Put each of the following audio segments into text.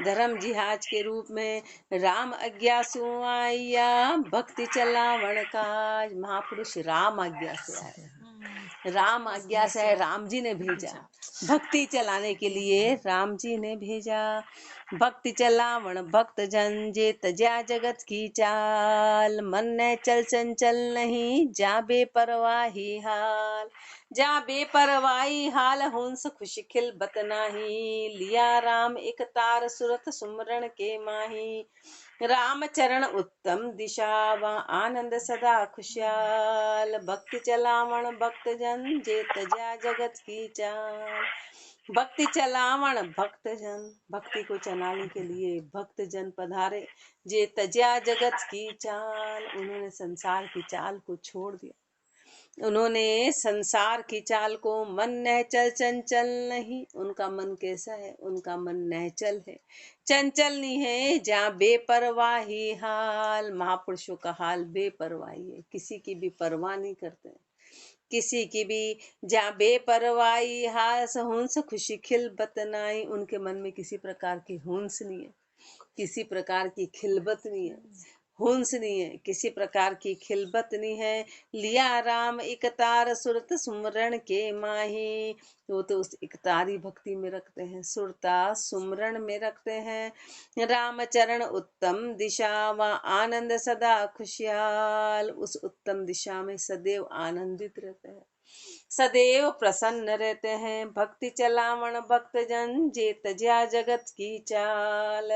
धर्म जिहाज के रूप में राम आज्ञा सु आया, भक्ति चलावण काज। महापुरुष राम आज्ञा से आए, राम आज्ञा से आए, राम जी ने भेजा भक्ति चलाने के लिए, राम जी ने भेजा। भक्ति चलावण भक्त जन जे तजा जगत की चाल, मन ने चल चंचल नहीं जा बेपरवाही हाल। जा बेपरवाही हाल हुंस खुश खिल बत नाही, लिया राम एक तार सुरत सुमरण के माही। राम चरण उत्तम दिशा व आनंद सदा खुशहाल, भक्ति चलावण भक्त जन जे तजा जगत की चाल। भक्ति चलावण भक्त जन, भक्ति को चलाने के लिए भक्त जन पधारे, जे तजा जगत की चाल। उन्होंने संसार की चाल को छोड़ दिया, उन्होंने संसार की चाल को। मन नहचल चंचल नहीं, उनका मन कैसा है? उनका मन नहचल है, चंचल नहीं है। जहाँ बेपरवाही हाल, महापुरुषों का हाल बेपरवाही है, किसी की भी परवाह नहीं करते हैं, किसी की भी। जहाँ बेपरवाही हास हुंस खुशी खिल बतनाई, उनके मन में किसी प्रकार की हुंस नहीं है, किसी प्रकार की खिलबत नहीं है, हुंस नहीं है, किसी प्रकार की खिलबत नहीं है। लिया राम एक तार सुरत सुमरण के माही, वो तो उस इकतारी भक्ति में रखते हैं, सुरता सुमरण में रखते हैं। राम चरण उत्तम दिशा व आनंद सदा खुशहाल, उस उत्तम दिशा में सदैव आनंदित रहते हैं, सदैव प्रसन्न रहते हैं। भक्ति चलावण भक्त जन जे तज्या जगत की चाल,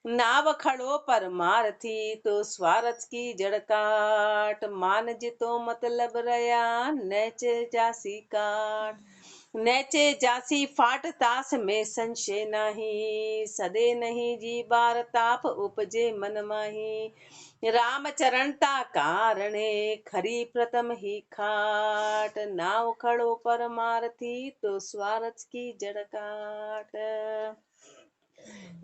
नाव खड़ो परमार्थी तो स्वार्थ की जड़ काट। मान जितो मतलब रया नैचे जासी काट, नैचे जासी फाट तास में संशय नाही। सदे नहीं जी बार ताप उपजे मन माही, राम चरणता कारणे खरी प्रथम ही खाट। नाव खड़ो परमार्थी तो स्वार्थ की जड़ काट,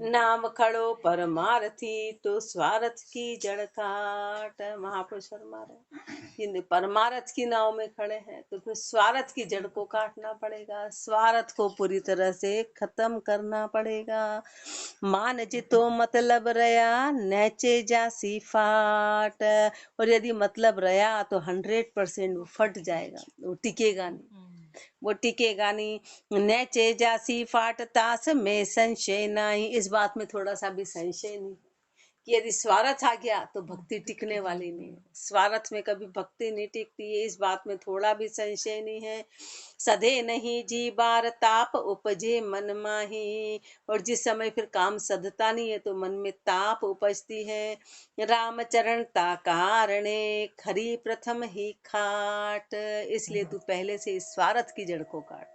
नाम खड़ो परमार्थी तो स्वार्थ की जड़ काट। महापुरुष फरमा रहे, परमार्थ की नाव में खड़े हैं तो फिर स्वार्थ की जड़ को काटना पड़ेगा, स्वार्थ को पूरी तरह से खत्म करना पड़ेगा। मान जितो मतलब रया नैचे जासी फाट, और यदि मतलब रहा तो 100% वो फट जाएगा, वो टिकेगा नहीं, वो टिकेगा नहीं। नैचे जासी फाट तास में संशय नहीं, इस बात में थोड़ा सा भी संशय नहीं कि यदि स्वार्थ आ गया तो भक्ति टिकने वाली नहीं है, स्वार्थ में कभी भक्ति नहीं टिकती है, इस बात में थोड़ा भी संशय नहीं है। सधे नहीं जी बार ताप उपजे मन माही, और जिस समय फिर काम सधता नहीं है तो मन में ताप उपजती है। राम चरण ता कारणे खरी प्रथम ही खाट, इसलिए तू पहले से इस स्वार्थ की जड़ को काट,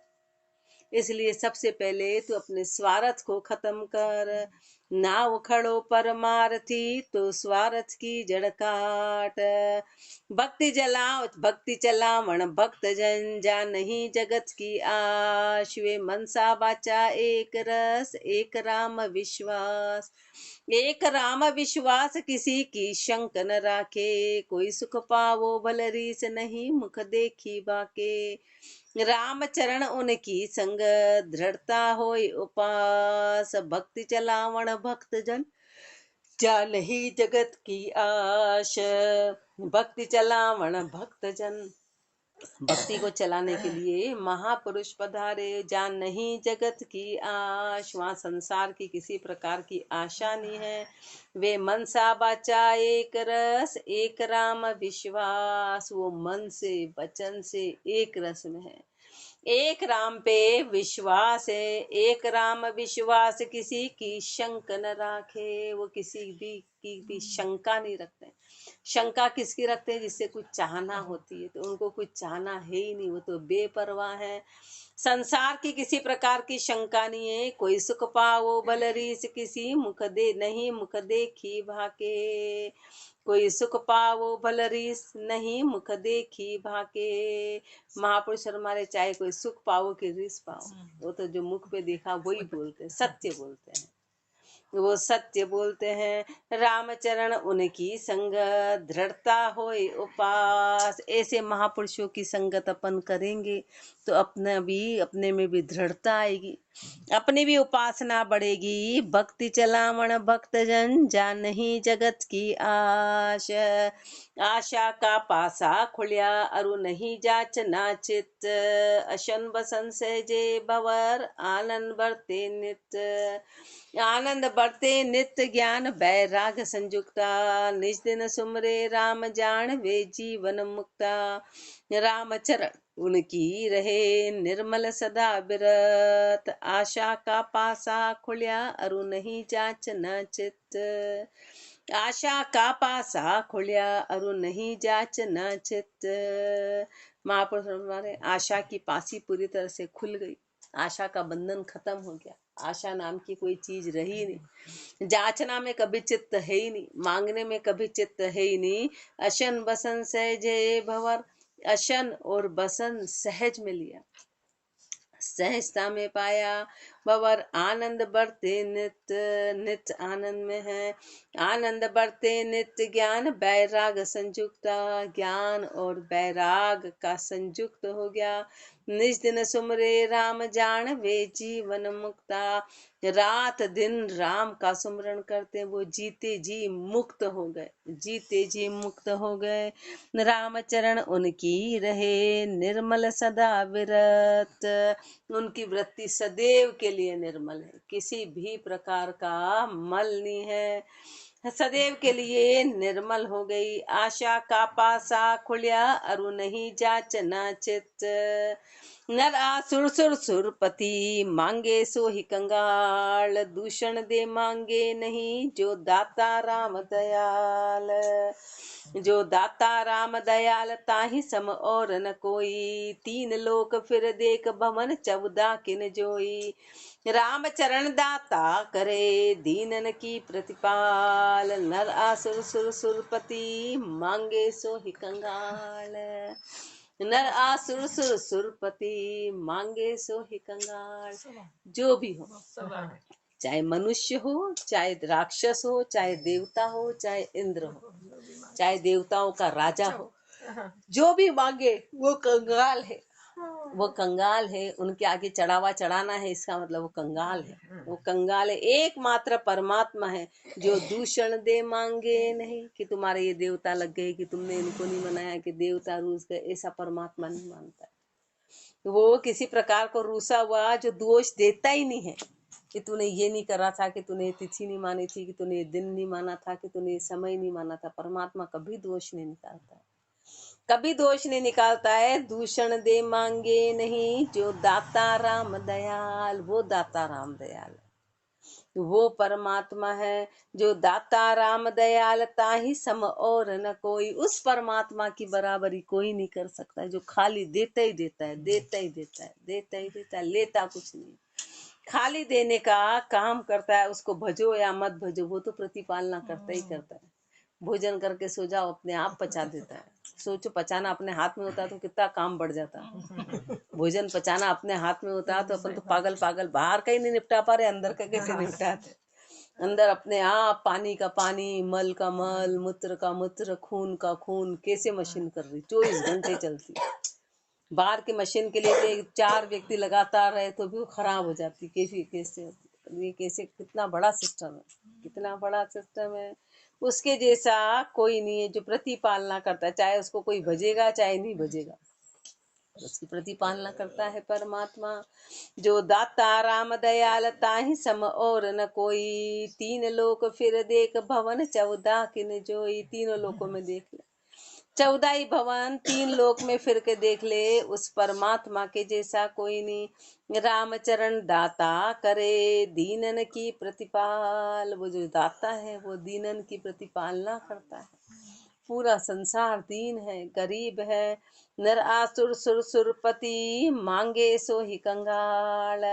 इसलिए सबसे पहले तू अपने स्वार्थ को खत्म कर। नाव खड़ो परमार्थी तो स्वार्थ की जड़ काट। भक्ति जलाओ भक्ति चलावण भक्त जन जा नहीं जगत की आश। वे मनसा बाचा एक रस एक राम विश्वास, एक राम विश्वास किसी की शंक न राखे। कोई सुख पावो भल रीस नहीं मुख देखी बाके। राम चरण उनकी संग दृढ़ता होय उपास। भक्ति चलावण भक्त जन जा नहीं जगत की आश। भक्ति चलावण भक्त जन, भक्ति को चलाने के लिए महापुरुष पधारे। जान नहीं जगत की आश, वहाँ संसार की किसी प्रकार की आशा नहीं है। वे मनसा बाचा एक रस एक राम विश्वास, वो मन से वचन से एक रस में है, एक राम पे विश्वास है। एक राम विश्वास किसी की शंक न राखे, वो किसी भी की भी शंका नहीं रखते। शंका किसकी रखते हैं? जिससे कुछ चाहना होती है, तो उनको कुछ चाहना है ही नहीं, वो तो बेपरवाह है। संसार की किसी प्रकार की शंका नहीं है। कोई सुख पाओ भल रीस किसी मुख दे नहीं मुख देखी भाके। कोई सुख पाओ भल रीस नहीं मुख देखी भाके। महापुरुष हमारे चाहे कोई सुख पाओ कि रीस पाओ, वो तो जो मुख पे देखा वही बोलते हैं, सत्य बोलते हैं, वो सत्य बोलते हैं। रामचरण उनकी संग दृढ़ता होय उपास। ऐसे महापुरुषों की संगत अपन करेंगे तो अपने में भी दृढ़ता आएगी, अपनी भी उपासना बढ़ेगी। भक्ति चलावण भक्त जन जानही जगत की आश। आशा का पासा खुलिया अरु नहीं जाचना चित। अशन बसन सहजे भवर आनंद बढ़ते नित। आनंद बढ़ते नित्य ज्ञान बैराग संयुक्ता। निज दिन सुमरे राम जान वे जीवन मुक्ता। राम चरण उनकी रहे निर्मल सदा बिरत। आशा का पासा खुलिया अरु नहीं जाचना चित। आशा का पासा खुलिया अरु नहीं जाचना चित। महापुरुष हमारे आशा की पासी पूरी तरह से खुल गई। आशा का बंधन खत्म हो गया। आशा नाम की कोई चीज रही नहीं। जाचना में कभी चित्त है ही नहीं, मांगने में कभी चित्त है ही नहीं। अशन बसन सहजे भवर, अशन और बसन सहज में लिया, सहजता में पाया। भवर आनंद बढ़ते नित्य, नित्य आनंद में है। आनंद बढ़ते नित्य ज्ञान बैराग संयुक्ता। ज्ञान और बैराग का संयुक्त हो गया। निज दिन सुमरे राम जान वे जीवन मुक्ता। रात दिन राम का सुमरण करते वो जीते जी मुक्त हो गए, जीते जी मुक्त हो गए। राम चरण उनकी रहे निर्मल सदा विरत। उनकी वृत्ति सदैव के लिए निर्मल है, किसी भी प्रकार का मल नहीं है, सदैव के लिए निर्मल हो गई। आशा का पासा खुलिया अरु नहीं जाचना चित। नर आसुर सुर सुरपति मांगे सो ही कंगाल। दूषण दे मांगे नहीं जो दाता राम दयाल। जो दाता राम दयाल ताहि सम और न कोई। तीन लोक फिर देख भवन 14 किन जोई। राम चरण दाता करे दीनन की प्रतिपाल। नर आसुर सुर सुरपति मांगे सो ही कंगाल। नर आसुर सुर सुरपति मांगे सो ही कंगाल। जो भी हो, चाहे मनुष्य हो, चाहे राक्षस हो, चाहे देवता हो, चाहे इंद्र हो, चाहे देवताओं का राजा हो, जो भी मांगे वो कंगाल है। वो कंगाल है, उनके आगे चढ़ावा चढ़ाना है, इसका मतलब वो कंगाल है। वो कंगाल है। एकमात्र परमात्मा है जो दूषण दे मांगे नहीं, कि तुम्हारे ये देवता लग गए, कि तुमने इनको नहीं मनाया, कि देवता रूस गए, ऐसा परमात्मा नहीं मानता है। वो किसी प्रकार को रूसा हुआ जो दोष देता ही नहीं है, कि तूने ये नहीं करा था, कि तूने तिथि नहीं मानी थी, कि तूने दिन नहीं माना था, कि तूने समय नहीं माना था। परमात्मा कभी दोष नहीं निकालता है, कभी दोष नहीं निकालता है। दूषण दे मांगे नहीं जो दाता राम दयाल। वो दाता राम दयाल है, वो परमात्मा है जो दाता राम दयाल ताहि सम और न कोई। उस परमात्मा की बराबरी कोई नहीं कर सकता, जो खाली देता ही देता है, देता ही देता है, देता ही देता है, लेता कुछ नहीं। खाली देने का काम करता है। उसको भजो या मत भजो, वो तो प्रतिपालना करता ही करता है। भोजन करके सो जाओ, अपने आप पचा देता है। सोचो, पचाना अपने हाथ में होता तो कितना काम बढ़ जाता। भोजन पचाना अपने हाथ में होता तो अपन तो पागल पागल, बाहर का ही नहीं निपटा पा रहे, अंदर का कैसे निपटाते। अंदर अपने आप पानी का पानी, मल का मल, मूत्र का मूत्र, खून का खून, कैसे मशीन कर रही, 24 घंटे चलती। बाहर की मशीन के लिए 4 व्यक्ति लगातार रहे तो भी वो खराब हो जाती। कैसे कैसे ये कैसे, कितना बड़ा सिस्टम है, कितना बड़ा सिस्टम है। उसके जैसा कोई नहीं है जो प्रतिपालना करता है, चाहे उसको कोई भजेगा चाहे नहीं भजेगा, उसकी प्रतिपालना करता है परमात्मा। जो दाता राम दयाल ताहि सम और न कोई। 3 लोक फिर देख भवन 14 किन जोई। 3 लोकों में देख ले, 14 ही भवन 3 लोक में फिर के देख ले, उस परमात्मा के जैसा कोई नहीं। रामचरण दाता करे दीनन की प्रतिपाल। वो जो दाता है वो दीनन की प्रतिपालना करता है। पूरा संसार दीन है, गरीब है। नर आसुर सुर सुरपति मांगे सो ही कंगाल।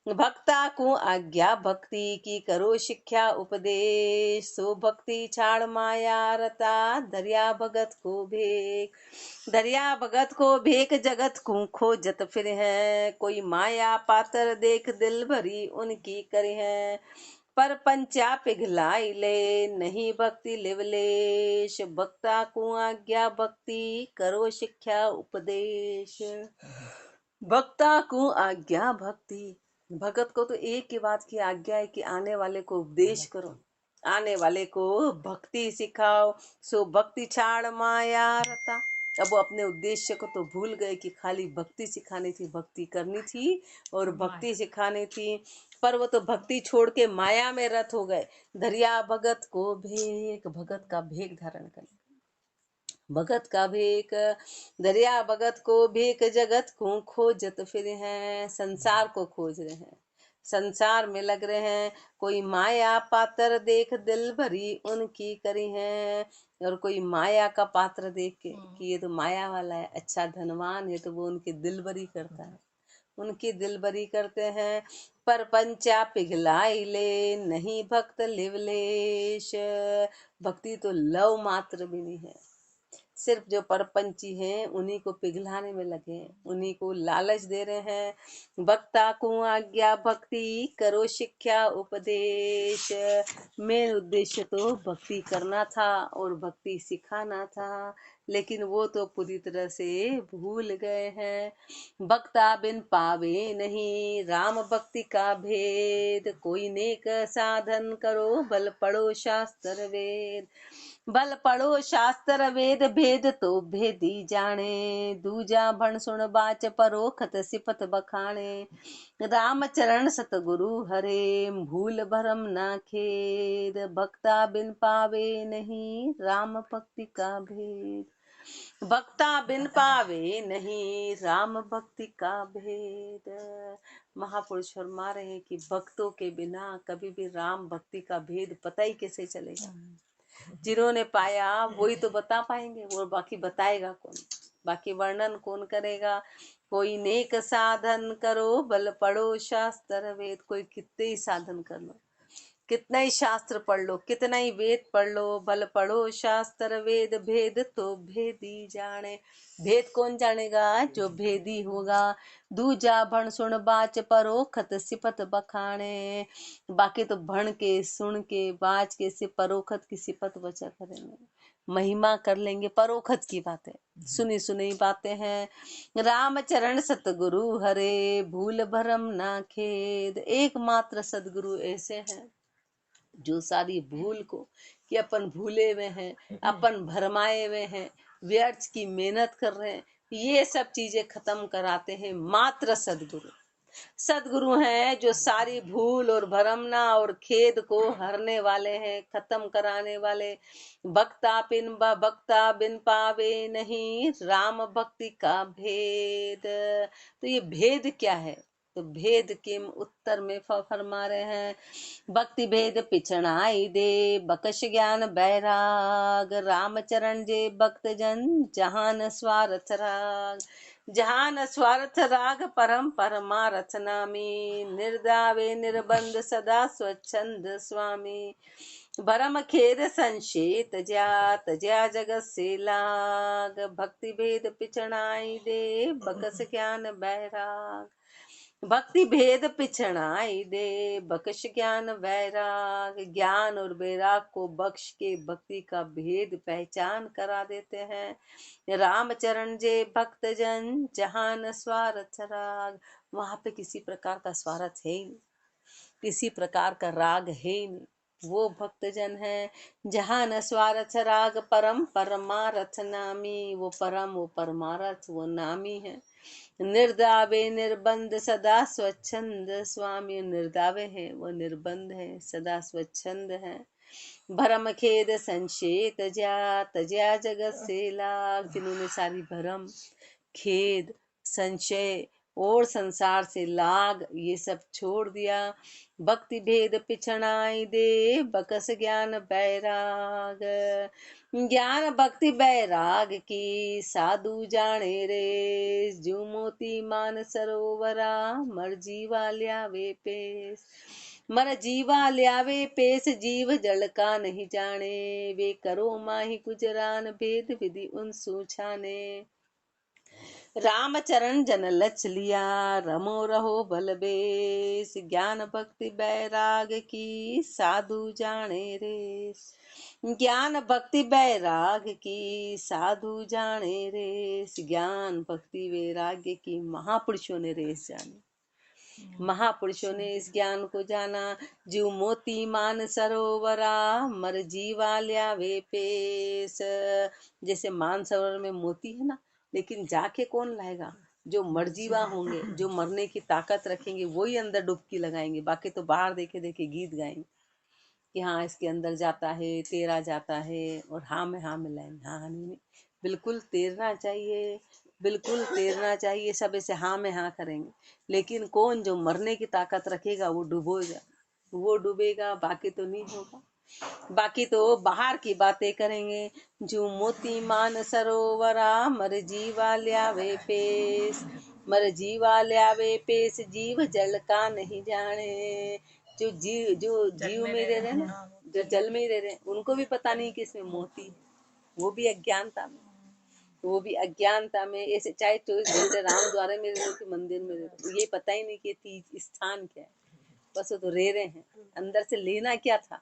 भक्ता को आज्ञा भक्ति की करो शिक्षा उपदेश। सो भक्ति छाड़ माया रता दरिया भगत को भेक। दरिया भगत को भेक जगत को खोजत फिर है। कोई माया पातर देख दिल भरी उनकी करे है। पर पंचा पिघलाई ले नहीं भक्ति लिवलेश। भक्ता को आज्ञा भक्ति करो शिक्षा उपदेश। भक्ता को आज्ञा भक्ति भगत को तो एक ही बात की आज्ञा है कि आने वाले को उपदेश करो, आने वाले को भक्ति सिखाओ। सो भक्ति छाड़ माया रता। अब वो अपने उद्देश्य को तो भूल गए कि खाली भक्ति सिखानी थी, भक्ति करनी थी और भक्ति सिखानी थी, पर वो तो भक्ति छोड़ के माया में रत हो गए। धरिया भगत को भेक, भगत का भेक धारण कर, भगत का भेक दरिया भगत को भेक, जगत को खोजत फिर हैं, संसार को खोज रहे हैं, संसार में लग रहे हैं। कोई माया पात्र देख दिल भरी उनकी करी है, और कोई माया का पात्र देख के कि ये तो माया वाला है, अच्छा धनवान है, तो वो उनकी दिल भरी करता है, उनकी दिल भरी करते हैं। पर पंचा पिघलाई ले नहीं भक्त लिवलेश, भक्ति तो लव मात्र भी नहीं है, सिर्फ जो परपंची हैं उन्हीं को पिघलाने में लगे हैं, उन्हीं को लालच दे रहे हैं। भक्ता को आज्ञा भक्ति करो शिक्षा उपदेश, मेन उद्देश्य तो भक्ति करना था और भक्ति सिखाना था, लेकिन वो तो पूरी तरह से भूल गए हैं। भक्ता बिन पावे नहीं राम भक्ति का भेद, कोई नेक साधन करो बल पढ़ो शास्त्र वेद, बल पढ़ो शास्त्र वेद भेद तो भेदी जाने, दूजा भण सुन बाच परोखत सिपत बखाने, राम चरण सतगुरु हरे भूल भरम ना खेद, भक्ता बिन पावे नहीं राम भक्ति का भेद, भक्ता बिन पावे नहीं राम भक्ति का भेद। महापुरुष फरमा रहे हैं कि भक्तों के बिना कभी भी राम भक्ति का भेद पता ही कैसे चलेगा। जिन्होंने पाया वही तो बता पाएंगे, वो बाकी बताएगा कौन, बाकी वर्णन कौन करेगा। कोई नेक साधन करो बल पढ़ो शास्त्र वेद, कोई कितने ही साधन कर लो, कितना ही शास्त्र पढ़ लो, कितना ही वेद पढ़ लो, बल पढ़ो शास्त्र वेद भेद तो भेदी जाने, भेद कौन जानेगा, जो भेदी होगा। दूजा भण सुन बाच परोखत सिपत बखाने, बाकी तो भण के सुन के बाच के से परोखत की सिपत बचा करेंगे, महिमा कर लेंगे, परोखत की बातें सुनी सुनी बातें हैं। राम चरण सतगुरु हरे भूल भरम ना खेद, एकमात्र सदगुरु ऐसे हैं जो सारी भूल को कि अपन भूले हुए हैं, अपन भरमाए हुए हैं, व्यर्थ की मेहनत कर रहे हैं, ये सब चीजें खत्म कराते हैं मात्र सदगुरु। सदगुरु हैं जो सारी भूल और भरमना और खेद को हरने वाले हैं, खत्म कराने वाले। भक्ता बिन पावे नहीं राम भक्ति का भेद, तो ये भेद क्या है, तो भेद के उत्तर में फरमा रहे हैं। भक्ति भेद पिछड़ाई दे बकश ज्ञान बैराग, राम चरण जे भक्त जन जहान स्वार्थ राग, जहान स्वार्थ राग परम परमारथ नामी, निर्दावे निर्बंध सदा स्वच्छंद स्वामी, भरम खेद संशय तज्या जगत से लाग, भक्ति भेद पिछड़ाई दे बकस ज्ञान बैराग, भक्ति भेद पिछड़ाई दे बख्श ज्ञान वैराग, ज्ञान और वैराग को बख्श के भक्ति का भेद पहचान करा देते हैं। रामचरण जे भक्त जन जहान स्वार्थ राग, वहां पे किसी प्रकार का स्वार्थ है ही नहीं, किसी प्रकार का राग है ही नहीं, वो भक्तजन है। जहाँ न स्वार्थ राग परम परमारथ नामी, वो परम वो परमारथ वो नामी है। निर्दावे निर्बंध सदा स्वच्छंद स्वामी, निर्दावे है वो निर्बंध है सदा स्वच्छंद है। भरम खेद संशय तज्या जगत से लाग, जिन्होंने सारी भरम खेद संशय और संसार से लाग ये सब छोड़ दिया। भक्ति भेद पिछड़ाई दे बकस ज्ञान बैराग, ज्ञान भक्ति बैराग की साधु जाने रे, जो मोती मान सरोवरा मर जीवा ल्यावे पेश, मर जीवा ल्यावे पेश, जीव जल का नहीं जाने, वे करो माही गुजरान भेद विधि उन सूछाने। राम चरण जन लच लिया रमो रहो बल बेस, ज्ञान भक्ति बैराग की साधु जाने रेस, ज्ञान भक्ति बैराग की साधु जाने रेस, ज्ञान भक्ति वैराग्य की महापुरुषों ने रेस जानी। महापुरुषों ने इस ज्ञान को जाना। जीव मोती मान सरोवरा, मर जीवा ल्यावे पेश। जैसे मान सरोवर में मोती है ना, लेकिन जाके कौन लाएगा? जो मरजीवा होंगे, जो मरने की ताकत रखेंगे, वही अंदर डुबकी लगाएंगे। बाकी तो बाहर देखे देखे गीत गाएंगे कि हाँ इसके अंदर जाता है, तैरा जाता है, और हाँ में हाँ मिलाएंगे। हाँ हाँ नहीं, बिल्कुल तैरना चाहिए, बिल्कुल तैरना चाहिए, सब ऐसे हाँ में हाँ करेंगे। लेकिन कौन जो मरने की ताकत रखेगा वो डूबेगा, वो डूबेगा, बाकी तो नहीं होगा। बाकी तो बाहर की बातें करेंगे। जो मोती मान सरोवरा, मर जीवा ल्यावे पेश। मर जीवा ल्यावे पेश, जीव जल का नहीं जाने। जो जीव में रह रहे ना, जो जल में रह रहे, उनको भी पता नहीं कि इसमें मोती है। वो भी अज्ञानता में, वो भी अज्ञानता में। ऐसे चाहे 24 घंटे राम द्वारे में रह के मंदिर में रह, ये पता ही नहीं कि तीज स्थान क्या है। बस वो तो रह रहे हैं। अंदर से लेना क्या था,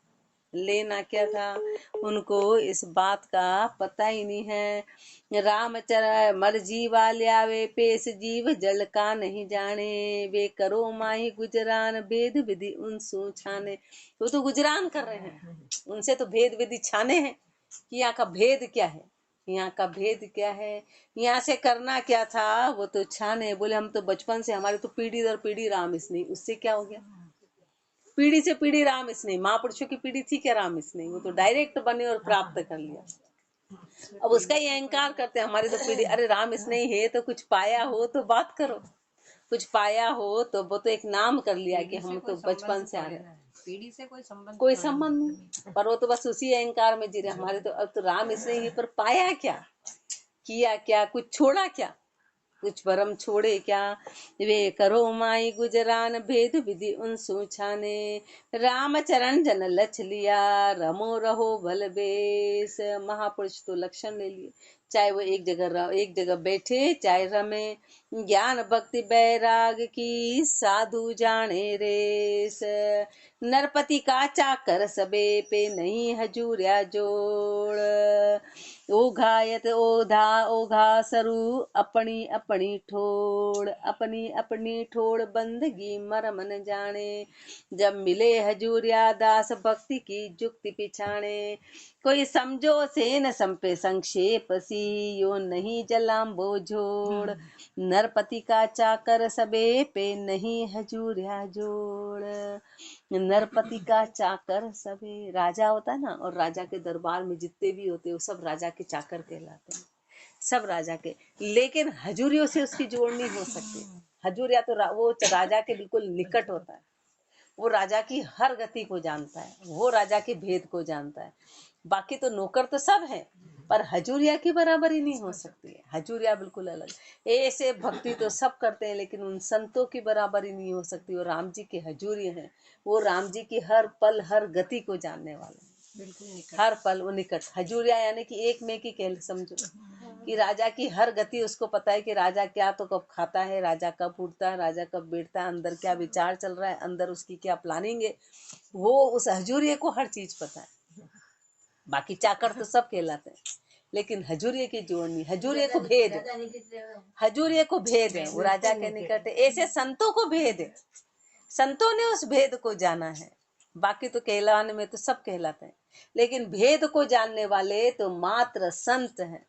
लेना क्या था, उनको इस बात का पता ही नहीं है। रामचर मर जीवा ल्यावे पेश, जीव जल का नहीं जाने। वे करो माही गुजरान, भेद विधि उनसु छाने। वो तो गुजरान कर रहे हैं, उनसे तो भेद विधि छाने हैं कि यहाँ का भेद क्या है, यहाँ का भेद क्या है, यहाँ से करना क्या था, वो तो छाने। बोले हम तो बचपन से, हमारी तो पीढ़ी दर पीढ़ी राम स्नेही, उससे क्या हो गया? पीढ़ी से पीढ़ी राम स्नेही, महापुरुषों की पीढ़ी थी क्या राम स्नेही? वो तो डायरेक्ट बने और प्राप्त कर लिया। अब उसका ही अहंकार करते हैं, हमारी तो पीढ़ी, अरे राम स्नेही है तो कुछ पाया हो तो बात करो, कुछ पाया हो तो वो तो एक नाम कर लिया कि हम तो बचपन से आ रहे हैं। पीढ़ी से कोई संबंध नहीं, पर वो तो बस उसी अहंकार में जी रहे। हमारे तो अब तो राम स्नेही है, पर पाया क्या, किया क्या, कुछ छोड़ा क्या, कुछ भरम छोड़े क्या। वे करो माई गुजरान, भेद विधि उन सुछाने। राम चरण जन लक्ष लिया, रमो रहो भल बेस। महापुरुष तो लक्षण ले लिए, चाहे वो एक जगह बैठे, चाहे रमे। ज्ञान भक्ति बैराग की, साधु जाने रेस। नरपति का चाकर सबे पे, नहीं हजूरिया जोड़। ओघायत ओधा ओघा सरू, अपनी अपनी ठोड़। अपनी अपनी ठोड़ बंदगी मरम न जाने। जब मिले हजूरिया दास, भक्ति की जुक्ति पिछाणे। कोई समझो से न संपे संक्षेप सी, यो नहीं जलाम्बो जोड़। नरपति का चाकर सबे पे, नहीं हजूरिया जोड़। नरपति का चाकर सभी, राजा होता है ना, और राजा के दरबार में जितने भी होते हैं वो सब राजा के चाकर कहलाते हैं, सब राजा के। लेकिन हजूरियों से उसकी जोड़ नहीं हो सकती। हजूरिया तो वो राजा के बिल्कुल निकट होता है, वो राजा की हर गति को जानता है, वो राजा के भेद को जानता है। बाकी तो नौकर तो सब है, पर हजूरिया की बराबरी नहीं हो सकती है। हजूरिया बिल्कुल अलग। ऐसे भक्ति तो सब करते हैं, लेकिन उन संतों की बराबरी नहीं हो सकती। वो राम जी के हजूरी हैं, वो राम जी की हर पल हर गति को जानने वाले, हर पल वो निकट। हजूरिया यानी कि एक में की कह समझो कि राजा की हर गति उसको पता है कि राजा क्या तो कब खाता है, राजा कब उठता है, राजा कब बैठता है, अंदर क्या विचार चल रहा है, अंदर उसकी क्या प्लानिंग है, वो उस हजूरिये को हर चीज पता है। बाकी चाकर तो सब कहलाते हैं, लेकिन हजूरिये की जोड़ नहीं। हजूरिये को भेद है, हजूरिये को भेद है, वो राजा के निकट है। ऐसे संतों को भेद है, संतों ने उस भेद को जाना है। बाकी तो कहलाने में तो सब कहलाते हैं, लेकिन भेद को जानने वाले तो मात्र संत हैं,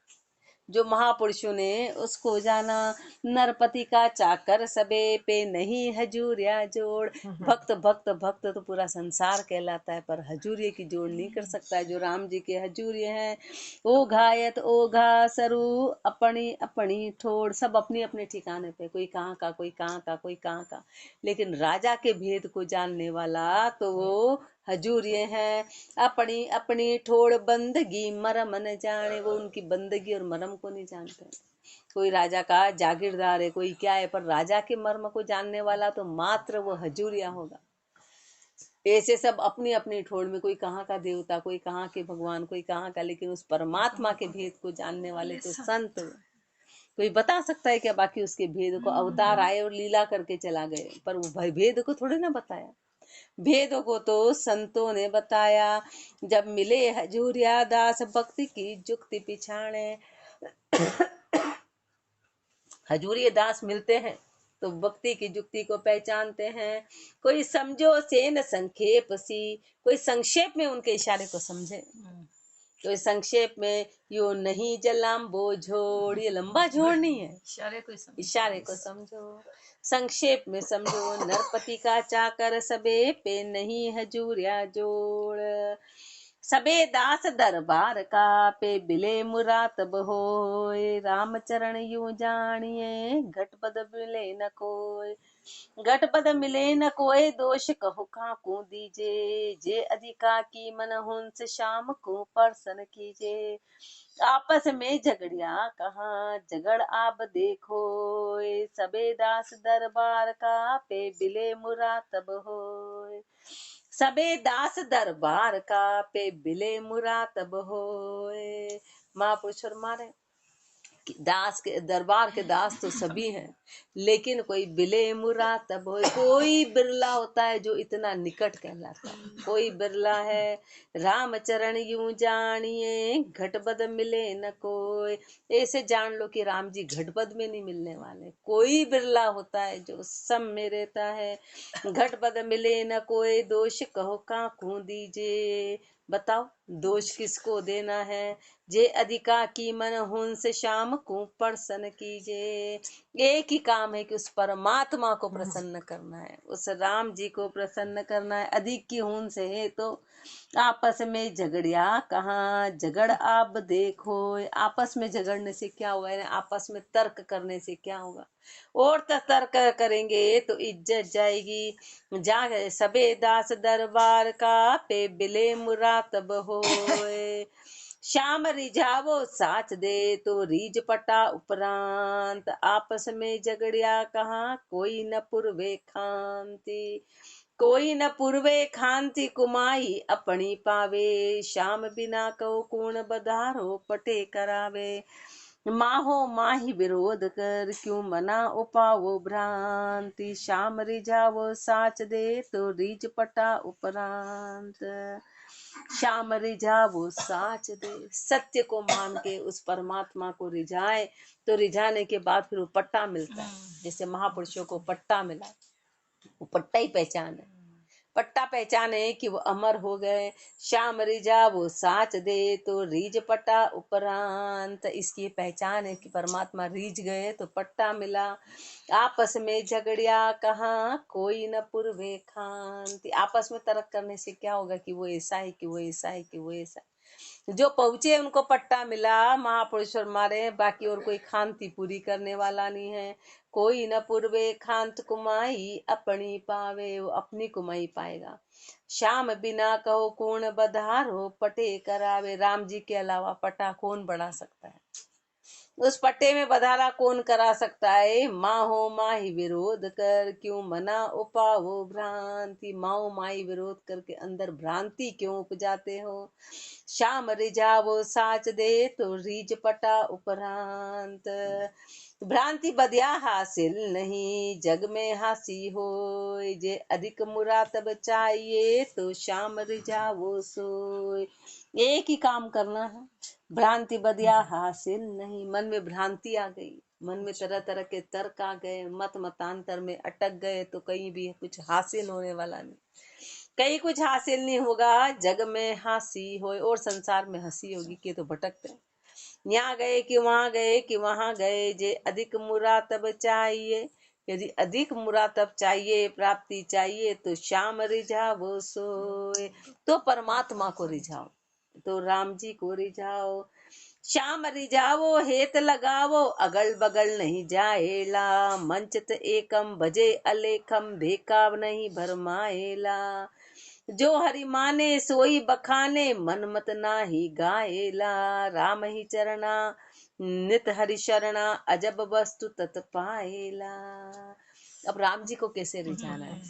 जो महापुरुषों ने उसको जाना। नरपति का चाकर सबे पे, नहीं हजूरिया जोड़। भक्त भक्त भक्त तो पूरा संसार कहलाता है, पर हजूरिये की जोड़ नहीं कर सकता है जो राम जी के हजूरिये हैं। ओ घायत ओ घा सरू, अपनी अपनी ठोड़। सब अपनी अपने ठिकाने पे, कोई कहाँ का, कोई कहाँ का, कोई कहाँ का। लेकिन राजा के भेद को जानने वाला तो वो हजूरिये हैं। अपनी अपनी ठोड़ बंदगी मरम न जाने, वो उनकी बंदगी और मरम को नहीं जानते। कोई राजा का जागीरदार है, कोई क्या है, पर राजा के मर्म को जानने वाला तो मात्र वो हजूरिया होगा। ऐसे सब अपनी अपनी ठोड़ में, कोई कहाँ का देवता, कोई कहाँ के भगवान, कोई कहाँ का, लेकिन उस परमात्मा के भेद को जानने वाले तो संत। कोई बता सकता है क्या बाकी उसके भेद को? अवतार आए और लीला करके चला गए, पर वो भेद को थोड़े ना बताया। भेदों को तो संतों ने बताया। जब मिले हजूरिया दास, भक्ति की जुक्ति पिछाणे। हजूरिया दास मिलते हैं तो भक्ति की जुक्ति को पहचानते हैं। कोई समझो से न संक्षेप सी, कोई संक्षेप में उनके इशारे को समझे। तो संक्षेप में यो नहीं जलाम्बो झोड़, ये लंबा झोड़ नहीं है, इशारे को समझो। संक्षेप में समझो, नरपति का चाकर सबे पे नहीं हजूरिया जोड़। सबे दास दरबार का पे बिले मुरातब होए, राम चरण यूं जानिए घटपद मिले न कोय। घटपद मिले न कोय दोष कहु काकू दीजे, जे अधिका की मन हुंस शाम को परसन कीजे। आपस में झगड़िया कहाँ झगड़ आप देखो, सबे दास दरबार का पे बिले मुरातब होए। सबे दास दरबार का पे बिले मुरातब होए। महापुरुष फरमारे दास के दरबार के दास तो सभी हैं, लेकिन कोई बिले मुरातब हो, कोई बिरला होता है जो इतना निकट कहलाता है, कोई बिरला है। राम चरण यूं जानिए घटपद मिले न कोई, ऐसे जान लो कि राम जी घटपद में नहीं मिलने वाले। कोई बिरला होता है जो सब में रहता है। घटपद मिले न कोई दोष कहो काकू दीजे, बताओ दोष किसको देना है। जे अधिका की मन हुंस शाम को प्रसन्न कीजे, एक ही काम है कि उस परमात्मा को प्रसन्न करना है, उस राम जी को प्रसन्न करना है। अधिक की हुन से है तो आपस में झगड़िया कहाँ झगड़ आप देखो। आपस में झगड़ने से क्या होगा, आपस में तर्क करने से क्या होगा। और तर्क करेंगे तो इज्जत जाएगी। जा सबे दास दरबार का पे बिले मुरातब होए। श्याम रिझावो साच दे तो रीझ पटा उपरांत, आपस में झगड़िया कहाँ कोई न पूर्वे खांति। कोई न पूर्वे खांति कुमाई अपनी पावे, श्याम बिना कहो कूण बधारो पटे करावे। माहो माही विरोध कर क्यों मना उपावो भ्रांति, श्याम रिझावो साच दे तो रीझ पटा उपरांत। श्याम रिझावो साच दे, सत्य को मान के उस परमात्मा को रिझाए तो रिझाने के बाद फिर वो पट्टा मिलता है। जैसे महापुरुषों को पट्टा मिला, वो पट्टा ही पहचान है। पट्टा पहचान है कि वो अमर हो गए। श्याम रिझा वो साच दे तो रीझ पट्टा उपरांत, इसकी पहचान है कि परमात्मा रीझ गए तो पट्टा मिला। आपस में झगड़िया कहाँ कोई न पूर्वे खांति, आपस में तर्क करने से क्या होगा कि वो ऐसा है कि वो ऐसा है कि वो ऐसा है। जो पहुंचे उनको पट्टा मिला, महापुरुष मारे, बाकी और कोई खांति पूरी करने वाला नहीं है। कोई न पूर्वे खांत कुमाई अपनी पावे, वो अपनी कुमाई पाएगा। श्याम बिना कहो कौन बधारो पटे करावे, राम जी के अलावा पटा कौन बढ़ा सकता है, उस पट्टे में बधारा कौन करा सकता है। माहो माही विरोध कर क्यों मना उपावो भ्रांति, माओ माही विरोध करके अंदर भ्रांति क्यों उपजाते हो। श्याम रिझावो साच दे तो रीझ पटा उपरांत, भ्रांति बदिया हासिल नहीं जग में हासी हो। जे अधिक मुरातब चाहिए तो श्याम रिझावो सोय, एक ही काम करना है, भ्रांति बदिया हासिल नहीं। मन में भ्रांति आ गई, मन में तरह तरह के तर्क आ गए, मत मतांतर में अटक गए तो कहीं भी कुछ हासिल होने वाला नहीं, कहीं कुछ हासिल नहीं होगा। जग में हंसी हो और संसार में हंसी होगी कि तो भटकते हैं, यहाँ गए कि वहां गए कि वहां गए। जे अधिक मुरातब चाहिए, यदि अधिक मुरातब चाहिए, प्राप्ति चाहिए तो श्याम रिझावो सोए, तो परमात्मा को रिझाओ, तो राम जी को रिझाओ। श्याम रिझावो हेत लगावो अगल बगल नहीं जाएला, मंचत एकम भजे अलेखम भेकाव नहीं भरमाएला। जो हरि माने सोई बखाने मन मत नाही गाएला, राम ही चरना नित हरि शरणा अजब वस्तु तत पाएला। अब राम जी को कैसे रिझाना है,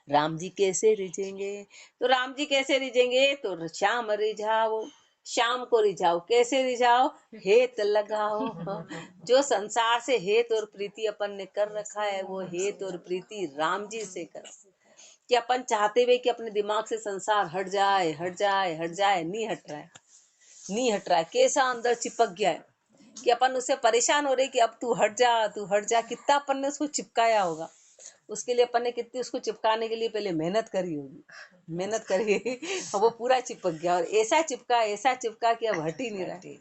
राम जी कैसे रिझेंगे, तो राम जी कैसे रिझेंगे, तो श्याम रिझाओ, श्याम को रिझाओ। कैसे रिझाओ, हेत लगाओ। जो संसार से हेत और प्रीति अपन ने कर रखा है, वो हेत और प्रीति राम जी से करो। कि अपन चाहते हुए कि अपने दिमाग से संसार हट जाए हट जाए हट जाए, नहीं हट रहा है, नहीं हट रहा है। कैसा अंदर चिपक गया है, कि अपन उससे परेशान हो रहे कि अब तू हट जा, कितना अपन ने उसको चिपकाया होगा। उसके लिए अपन ने कितनी उसको चिपकाने के लिए पहले मेहनत करी होगी, मेहनत करी और वो पूरा चिपक गया, और ऐसा चिपका कि अब हट ही नहीं रहा।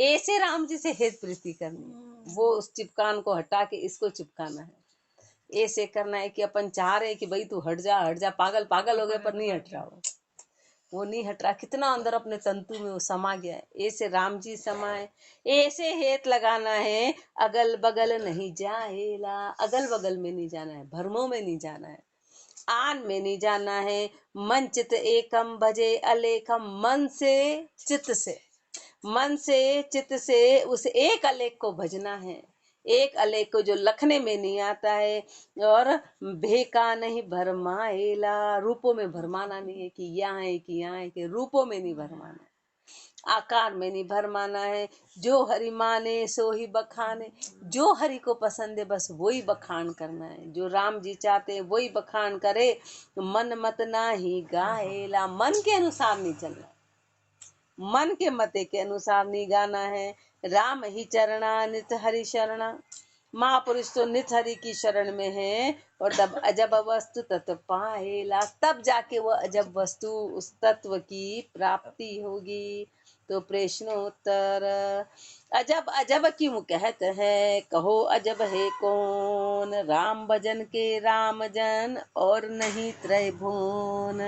ऐसे राम जी से हेत प्रीति करनी, वो उस चिपकान को हटा के इसको चिपकाना है। ऐसे करना है कि अपन चाह रहे कि भाई तू हट जा, पागल हो गए पर नहीं हट रहा वो नहीं हट रहा। कितना अंदर अपने तंतु में वो समा गया है। ऐसे राम जी समाए, ऐसे हेत लगाना है। अगल बगल नहीं जाएला, अगल बगल में नहीं जाना है, भरमों में नहीं जाना है, आन में नहीं जाना है। मन चित एकम भजे अलेखम, मन से चित से, मन से चित से उस एक अलेख को भजना है। एक अलेख को जो लखने में नहीं आता है, और भेका नहीं भरमाएला, रूपों में भरमाना नहीं है कि यहाँ है कि यहाँ है, कि रूपों में नहीं भरमाना है, आकार में नहीं भरमाना है। जो हरि माने सो ही बखाने, जो हरि को पसंद है बस वही बखान करना है। जो राम जी चाहते हैं वही बखान करे। मन मत ना ही गाएला, मन के अनुसार नहीं चलना, मन के मते के अनुसार नहीं गाना है। राम ही चरणा नित हरि शरणा, महापुरुष तो नित हरि की शरण में है, और तब अजब वस्तु तत्व पाएला, तब जाके वह अजब वस्तु उस तत्व की प्राप्ति होगी। तो प्रश्नोत्तर, अजब अजब क्यों कहते हैं, कहो अजब है कौन, राम भजन के राम जन और नहीं त्रय भुवन,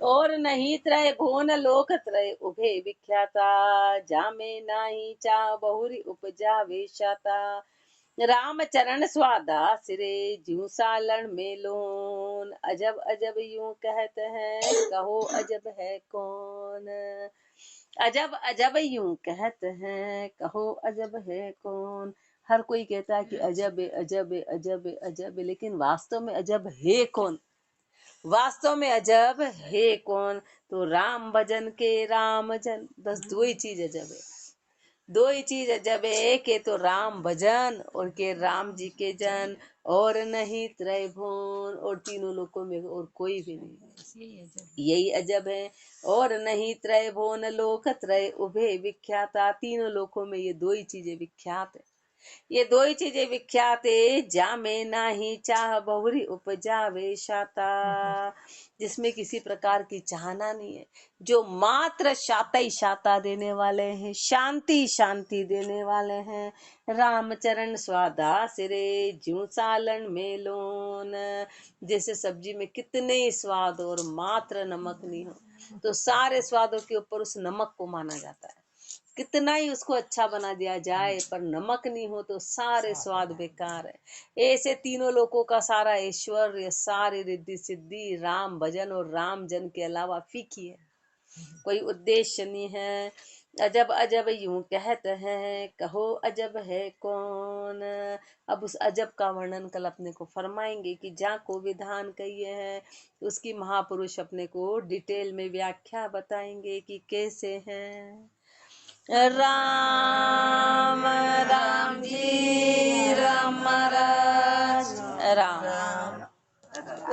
और नहीं त्रय भुवन लोक त्रय उभे विख्याता, जामे नाही चा बहुरी उपजा वेशाता, राम चरण स्वादा सिरे ज्यों सालन में लोन, अजब अजब यूं कहते हैं, कहो अजब है कौन, अजब अजब यूं कहते हैं, कहो अजब है कौन। हर कोई कहता है कि अजब है, अजब है, अजब है, अजब है, लेकिन वास्तव में अजब है कौन, वास्तव में अजब है कौन। तो राम भजन के राम जन, बस दो ही चीज अजब है, दो ही चीज अजब है, के तो राम भजन और के राम जी के जन, और नहीं त्रय भुवन, और तीनों लोकों में और कोई भी नहीं, यही अजब है। और नहीं त्रय भुवन लोक त्रय उभे विख्याता, तीनों लोकों में ये दो ही चीजें विख्यात है, ये दो ही चीजें विख्यात है। जामे नाही चाह बहुरी उपजा वेशाता, जिसमें किसी प्रकार की चाहना नहीं है, जो मात्र शाता ही शाता देने वाले हैं, शांति शांति देने वाले हैं। रामचरण स्वादा सिरे ज्यों सालन में लोन, जैसे सब्जी में कितने ही स्वाद और मात्र नमक नहीं हो, तो सारे स्वादों के ऊपर उस नमक को माना जाता है। कितना ही उसको अच्छा बना दिया जाए पर नमक नहीं हो तो सारे स्वाद बेकार है। ऐसे तीनों लोगों का सारा ऐश्वर्य, सारी रिद्धि सिद्धि राम भजन और राम जन के अलावा फीकी है, कोई उद्देश्य नहीं है। अजब अजब यूं कहते हैं, कहो अजब है कौन। अब उस अजब का वर्णन कल अपने को फरमाएंगे कि जहाँ को विधान कहिए हैं उसकी महापुरुष अपने को डिटेल में व्याख्या बताएंगे कि कैसे हैं। राम राम जी राम महाराज, राम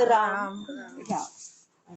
राम